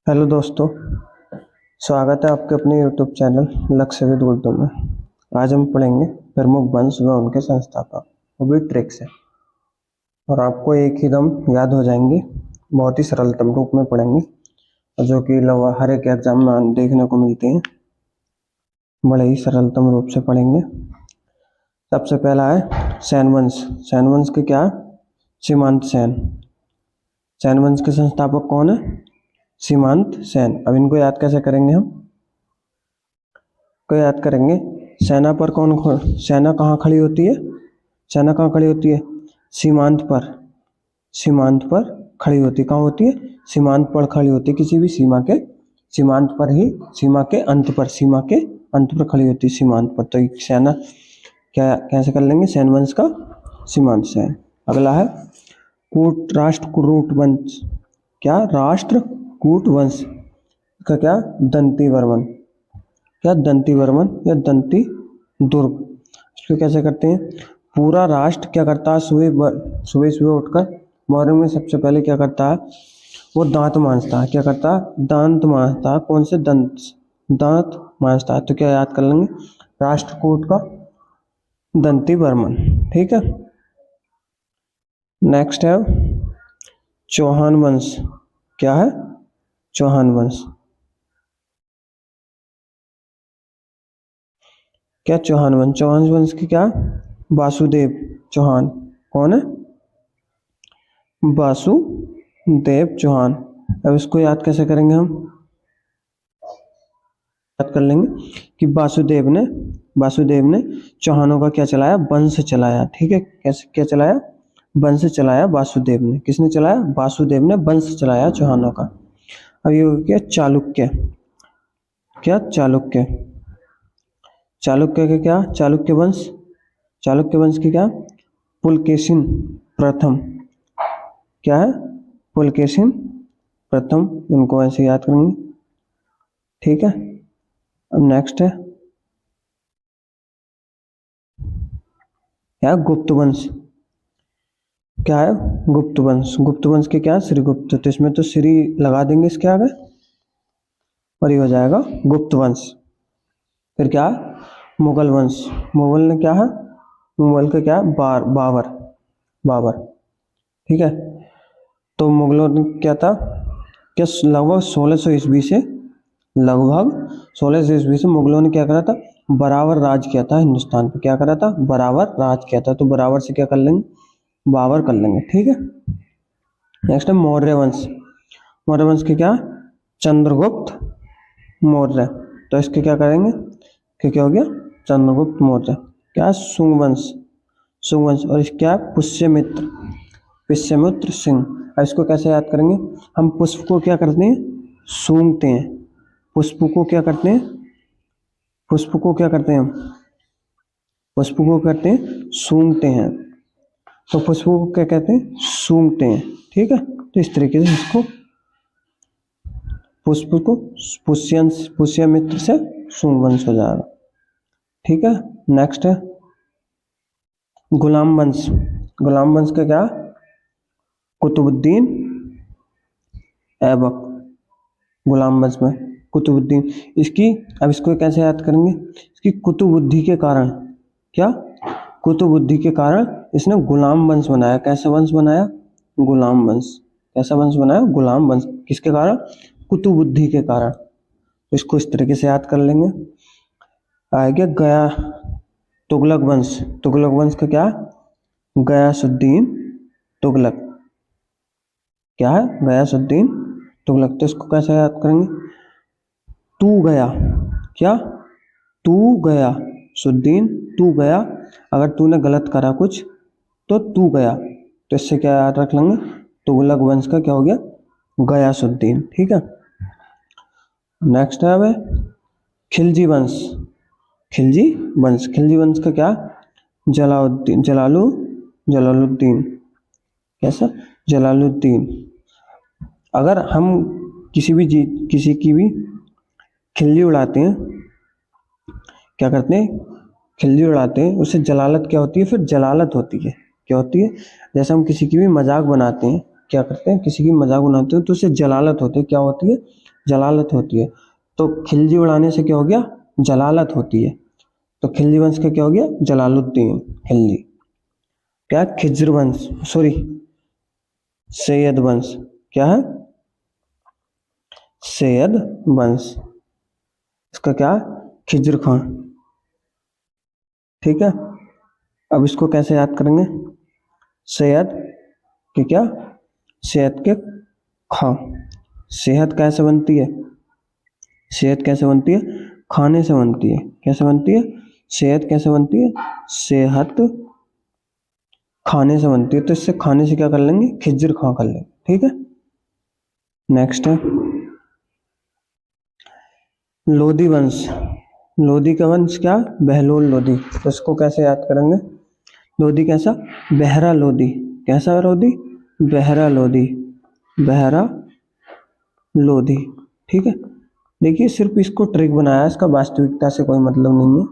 Hello दोस्तों, स्वागत है आपके अपने यूट्यूब चैनल लक्ष्यविद उर्दू में। आज हम पढ़ेंगे प्रमुख वंश व उनके संस्थापक, वो भी ट्रिक से, और आपको एक ही दम याद हो जाएंगे। बहुत ही सरलतम रूप में पढ़ेंगे, और जो कि लगभग हर एक एग्जाम में देखने को मिलते हैं। बड़े ही सरलतम रूप से पढ़ेंगे। सबसे पहला है सैन वंश। सैन वंश के क्या? सीमांत सेन। सैन वंश के संस्थापक कौन है? सीमांत सेन। अब इनको याद कैसे करेंगे? हम को याद करेंगे, सेना पर सेना कहाँ खड़ी होती है? सेना कहाँ खड़ी होती है? सीमांत पर। सीमांत पर खड़ी होती कहाँ होती है? सीमांत पर खड़ी होती, किसी भी सीमा के सीमांत पर ही, सीमा के अंत पर, सीमा के अंत पर खड़ी होती, सीमांत पर। तो सेना क्या कैसे कर लेंगे? सैन वंश का सीमांत सेन। अगला है राष्ट्रकूट वंश। क्या? राष्ट्रकूट वंश का क्या? दंती वर्मन। क्या? दंती वर्मन या दंती दुर्ग। इसको कैसे करते हैं? पूरा राष्ट्र क्या करता है? सुबह सुबह उठकर मॉर्निंग में सबसे पहले क्या करता है? वो दांत मांजता है। क्या करता है? दांत मांजता है। कौन से दांत मांजता है। तो क्या याद कर लेंगे? राष्ट्रकूट का दंती वर्मन। ठीक है। नेक्स्ट है चौहान वंश। क्या है? चौहान वंश। क्या? चौहान वंश। चौहान वंश की क्या? वासुदेव चौहान। कौन है? वासुदेव चौहान। अब इसको याद कैसे करेंगे? हम याद कर लेंगे कि वासुदेव ने चौहानों का क्या चलाया? वंश चलाया। ठीक है। कैसे क्या चलाया? वंश चलाया वासुदेव ने। किसने चलाया? वासुदेव ने वंश चलाया चौहानों का। अब ये हो गया चालुक्य। क्या? चालुक्य। चालुक्य के क्या? चालुक्य वंश। चालुक्य वंश की क्या? पुलकेशिन प्रथम। क्या है? पुलकेशिन प्रथम। इनको ऐसे याद करेंगे। ठीक है। अब नेक्स्ट है क्या? गुप्त वंश। क्या है? गुप्त वंश। गुप्त वंश के क्या? श्रीगुप्त। तो इसमें तो श्री लगा देंगे इसके आगे और ये हो जाएगा गुप्त वंश। फिर क्या? मुगल वंश। मुगल ने क्या है? मुगल का क्या? बाबर। बाबर। ठीक है। तो मुगलों ने क्या था? क्या लगभग 1600 ईस्वी से, लगभग 1600 ईस्वी से मुगलों ने क्या करा था? बराबर राज किया था हिंदुस्तान पे। क्या करा था? बराबर राज किया था। तो बराबर से क्या कर लेंगे? बाबर कर लेंगे। ठीक है। नेक्स्ट है मौर्य वंश। मौर्य वंश के क्या? चंद्रगुप्त मौर्य। तो इसके क्या करेंगे? क्या हो गया? चंद्रगुप्त मौर्य। क्या? शुंग वंश। शुंग वंश। और इसका क्या? पुष्यमित्र। पुष्यमित्र सिंह। अब इसको कैसे याद करेंगे? हम पुष्प को क्या करते हैं? सूंघते हैं। पुष्प को क्या करते हैं? पुष्प को क्या करते हैं? हम पुष्प को करते हैं सूंघते हैं। तो पुष्प को क्या कहते हैं? सूंघते हैं। ठीक है। तो इस तरीके से इसको पुष्प को पुष्यमित्र से शुंग वंश हो जाएगा। ठीक है। नेक्स्ट है गुलाम वंश। गुलाम वंश का क्या? कुतुबुद्दीन ऐबक। गुलाम वंश में कुतुबुद्दीन। इसकी अब इसको कैसे याद करेंगे? इसकी कुतुबुद्धि के कारण, क्या? कुतुबुद्धि के कारण इसने गुलाम वंश बनाया। कैसा वंश बनाया? गुलाम वंश। कैसा वंश बनाया? गुलाम वंश। किसके कारण? कुतुबुद्धि के कारण। तो इसको इस तरीके से याद कर लेंगे। आगे गया तुगलक वंश। तुगलक वंश का क्या? गयासुद्दीन तुगलक। क्या है? गयासुद्दीन तुगलक। तो इसको कैसे याद करेंगे? तू गया। क्या? तू गया सुद्दीन। तू गया, अगर तूने गलत करा कुछ तो तू गया। तो इससे क्या याद रख लेंगे? तुगलक वंश का क्या हो गया? गयासुद्दीन। ठीक है। नेक्स्ट है अब खिलजी वंश। खिलजी वंश। खिलजी वंश का क्या? जलालुद्दीन। कैसा? जलालुद्दीन। अगर हम किसी की भी खिल्ली उड़ाते हैं, क्या करते हैं? खिल्ली उड़ाते हैं, उससे जलालत क्या होती है? फिर जलालत होती है। क्या होती है? जैसे हम किसी की भी मजाक बनाते हैं, क्या करते हैं? किसी की मजाक बनाते हैं तो उससे जलालत होती है। क्या होती है? जलालत होती है। तो खिलजी उड़ाने से क्या हो गया, जलालत होती है। तो खिलजी वंश का क्या हो गया, जलालुद्दीन खिलजी। क्या, खिज्र वंश, सॉरी सैयद वंश, क्या है, सैयद वंश, इसका क्या, खिज्र खान। ठीक है, अब इसको कैसे याद करेंगे, सैयद के क्या, सेहत के खा, सेहत कैसे बनती है, सेहत कैसे बनती है, खाने से बनती है। कैसे बनती है, सेहत कैसे बनती है, सेहत खाने से बनती है। तो इससे खाने से क्या कर लेंगे, खिज्र खा कर लेंगे। ठीक है, नेक्स्ट है लोधी वंश। लोधी का वंश क्या, बहलोल लोधी। तो इसको कैसे याद करेंगे, लोधी कैसा, बहरा लोधी, कैसा लोधी, बहरा लोधी, बहरा लोधी। ठीक है, देखिए सिर्फ इसको ट्रिक बनाया, इसका वास्तविकता से कोई मतलब नहीं है।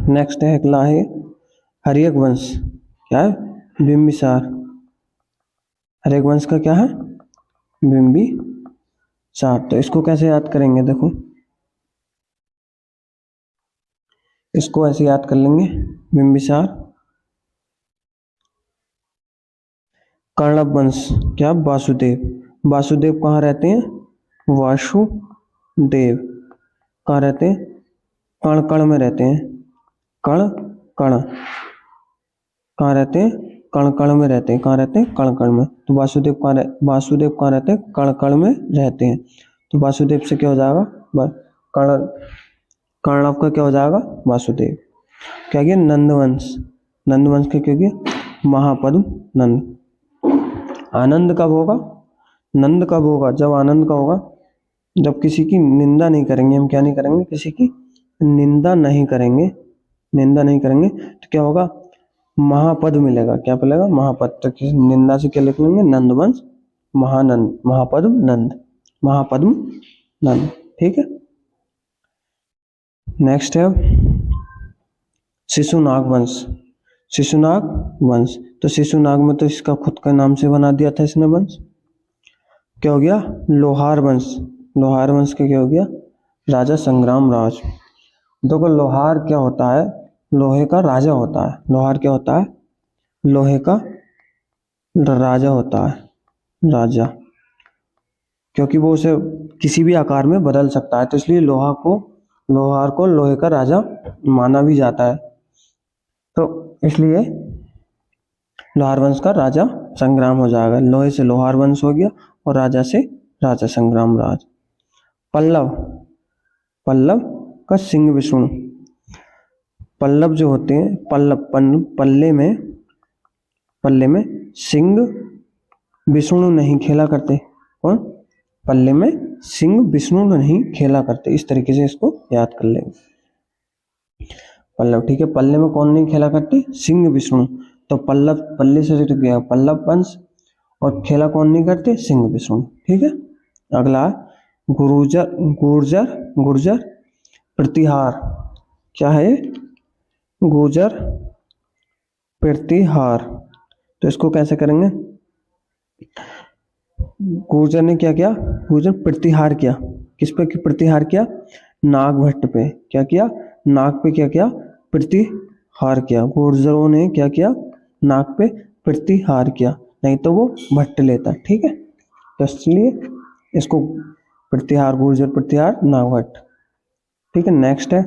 नेक्स्ट है अगला है हर्यक वंश। क्या है, बिंबिसार। हर्यक वंश का क्या है, बिंबिसार। तो इसको कैसे याद करेंगे, देखो इसको ऐसे याद कर लेंगे, बिंबिसार। कर्णव वंश, क्या, वासुदेव। वासुदेव कहाँ रहते हैं, वासुदेव कहाँ रहते हैं, कण कण में रहते हैं, कण कण, कहाँ रहते हैं, कण कण में रहते हैं, कहाँ रहते हैं, कण कण में। तो वासुदेव कहाँ रहते हैं, कण कण में रहते हैं। तो वासुदेव से क्या हो जाएगा, कर्ण, कर्णव का क्या हो जाएगा, वासुदेव। क्या गया, नंदवंश। नंदवंश का क्या गया, महापद्म नंद। आनंद कब होगा, नंद कब होगा, जब आनंद का होगा, जब किसी की निंदा नहीं करेंगे हम, क्या नहीं करेंगे, किसी की निंदा नहीं करेंगे, निंदा नहीं करेंगे। तो क्या होगा, महापद मिलेगा। क्या मिलेगा, महापद। तो किसी निंदा से क्या लिख लेंगे, नंदवंश महानंद, महापद्म नंद, महापद्म नंद। ठीक है, नेक्स्ट है शिशुनाग वंश। शिशुनाग वंश, तो शिशुनाग में तो इसका खुद का नाम से बना दिया था इसने वंश। क्या हो गया, लोहार वंश। लोहार वंश का क्या हो गया, राजा संग्राम राज। देखो लोहार क्या होता है, लोहे का राजा होता है। लोहार क्या होता है, लोहे का राजा होता है, राजा। क्योंकि वो उसे किसी भी आकार में बदल सकता है, तो इसलिए लोहार को लोहे का राजा माना भी जाता है। तो इसलिए लोहार वंश का राजा संग्राम हो जाएगा। लोहे से लोहार वंश हो गया और राजा से राजा संग्राम राज। पल्लव, पल्लव का सिंह विष्णु। पल्लव जो होते हैं, पल्ले में सिंह विष्णु नहीं खेला करते। कौन, पल्ले में सिंह विष्णु नहीं खेला करते। इस तरीके से इसको याद कर लेंगे, पल्लव। ठीक है, पल्ले में कौन नहीं खेला करते, सिंह विष्णु। तो पल्लव, पल्ले से जुड़ गया पल्लव वंश, और खेला कौन नहीं करते, सिंह विष्णु। ठीक है, अगला गुर्जर, गुर्जर प्रतिहार। क्या है, गुर्जर प्रतिहार। तो इसको कैसे करेंगे, गुर्जर ने क्या किया, गुर्जर प्रतिहार किया। किस पे प्रतिहार किया, नागभट्ट पे। क्या किया, नाग पे क्या किया, प्रतिहार किया। गुर्जरों ने क्या किया, नाग पे प्रतिहार किया, नहीं तो वो भट्ट लेता। ठीक है, तो इसलिए इसको प्रतिहार, गुर्जर प्रतिहार, नागभट्ट। ठीक है, नेक्स्ट है,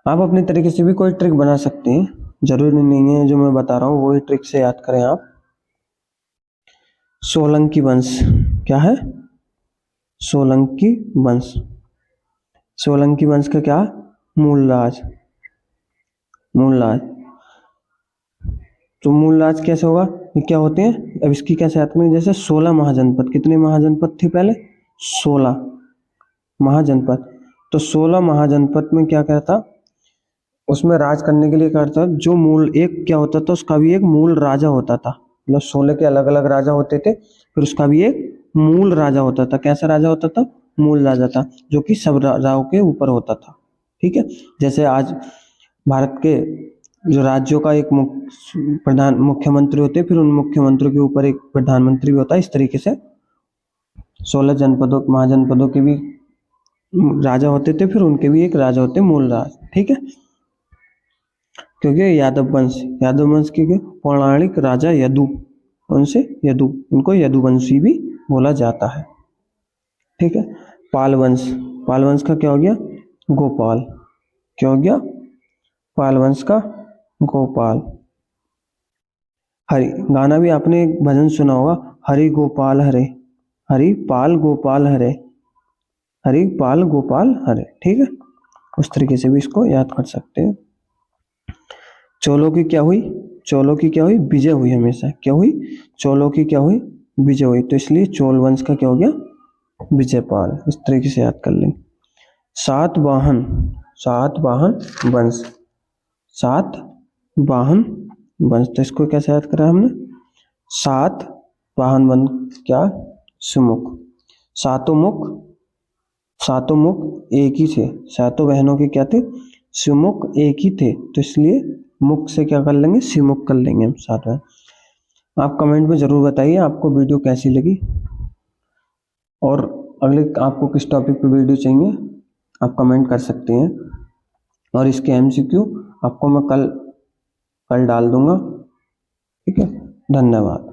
आप अपने तरीके से भी कोई ट्रिक बना सकते हैं, जरूरी नहीं है जो मैं बता रहा हूँ वही ट्रिक से याद करें आप। सोलंकी वंश। क्या है, सोलंकी वंश। सोलंकी वंश का क्या, मूलराज, मूलराज। तो मूलराज कैसे होगा, ये क्या होते हैं, अब इसकी कैसे याद करें, जैसे 16 महाजनपद। कितने महाजनपद थे पहले, 16 महाजनपद। तो 16 महाजनपद में क्या कहता, उसमें राज करने के लिए करता, जो मूल एक क्या होता था, उसका भी एक मूल राजा होता था। मतलब 16 के अलग अलग राजा होते थे, फिर उसका भी एक मूल राजा होता था। कैसा राजा होता था, मूल राजा था, जो कि सब राजाओं के ऊपर होता था। ठीक है, जैसे आज भारत के जो राज्यों का एक प्रधान मुख्यमंत्री होते हैं, फिर उन मुख्यमंत्रियों के ऊपर एक प्रधानमंत्री भी होता है। इस तरीके से 16 जनपदों महाजनपदों के भी राजा होते थे, फिर उनके भी एक राजा होते मूल राज। ठीक है, क्योंकि यादव वंश के पौराणिक राजा यदु, उनसे यदु, उनको यदुवंशी भी बोला जाता है। ठीक है, पाल वंश का क्या हो गया? गोपाल। क्या हो गया? पाल वंश का गोपाल। हरि, गाना भी आपने एक भजन सुना होगा, हरि गोपाल हरे, हरि पाल गोपाल हरे, हरि पाल गोपाल हरे। ठीक है, उस तरीके से भी इसको याद कर सकते हैं। चोलों की क्या हुई? चोलों की क्या हुई? विजय हुई। हमेशा क्या हुई? चोलों की क्या हुई? विजय हुई। तो इसलिए चोल वंश का क्या हो गया? विजयपाल। इस तरीके से याद कर लें। सातवाहन वंश, सातवाहन वंश, तो इसको कैसे याद करा हमने? सातवाहन वंश क्या? सुमुख। सातों मुख एक ही थे, सातों बहनों के क्या थे? सुमुख एक ही थे, तो इसलिए मुख से क्या कर लेंगे? सिमुख कर लेंगे हम साथ में। आप कमेंट में जरूर बताइए आपको वीडियो कैसी लगी, और अगले आपको किस टॉपिक पे वीडियो चाहिए आप कमेंट कर सकते हैं। और इसके एमसीक्यू आपको मैं कल डाल दूंगा। ठीक है, धन्यवाद।